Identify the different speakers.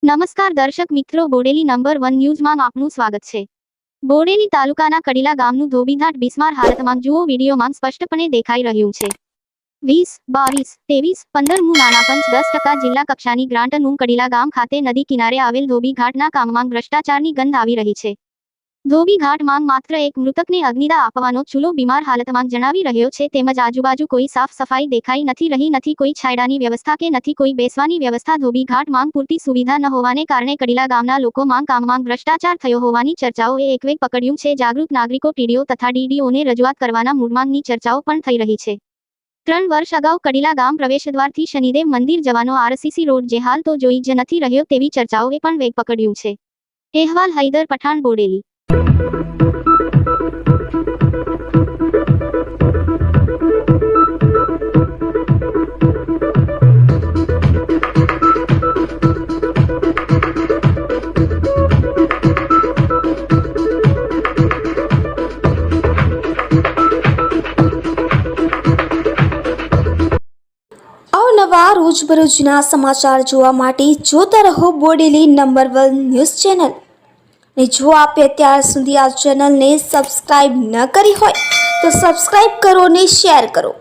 Speaker 1: નમસ્કાર દર્શક મિત્રો, બોડેલી નંબર 1 ન્યૂઝમાં આપનું સ્વાગત છે। બોડેલી તાલુકાના કડીલા ગામનું ધોબીઘાટ બિસ્માર હાલતમાં જુઓ વિડીયોમાં સ્પષ્ટપણે દેખાઈ રહ્યું છે। 20, 22, 23, 15મું નાણાપંચ 10% જિલ્લા કક્ષાની ગ્રાન્ટનું કડીલા ગામ ખાતે નદી કિનારે આવેલ ધોબીઘાટના કામમાં ભ્રષ્ટાચારની ગંધ આવી રહી છે। ધોબીઘાટમાં માત્ર એક મૃતકને અગ્નિદાહ આપવાનો ચૂલો બીમાર હાલતમાં જણાવી રહ્યો છે, તેમજ આજુબાજુ કોઈ સાફ સફાઈ દેખાઈ નથી રહી, નથી કોઈ છાંયડાની વ્યવસ્થા કે નથી કોઈ બેસવાની વ્યવસ્થા। ધોબીઘાટમાં પૂરતી સુવિધા ન હોવાને કારણે કડીલા ગામના લોકોમાં કામમાં ભ્રષ્ટાચાર થયો હોવાની ચર્ચાઓએ એકવેગ પકડ્યું છે। જાગૃત નાગરિકો ટીડીઓ તથા ડીડીઓને રજૂઆત કરવાના મૂડમાંની ચર્ચાઓ પણ થઈ રહી છે। 3 વર્ષ અગાઉ કડીલા ગામ પ્રવેશદ્વારથી શનિદેવ મંદિર જવાનો આરસીસી રોડ જે હાલ તો જોઈ જ નથી રહ્યો તેવી ચર્ચાઓએ પણ વેગ પકડ્યું છે। અહેવાલ હૈદર પઠાણ, બોડેલી।
Speaker 2: અવનવા રોજબરોજના સમાચાર જોવા માટે જોતા રહો બોડેલી નંબર 1 ન્યૂઝ ચેનલ। ને જો આપે અત્યાર સુધી આ ચેનલને સબસ્ક્રાઇબ ન કરી હોય તો સબસ્ક્રાઇબ કરો ને શેર કરો।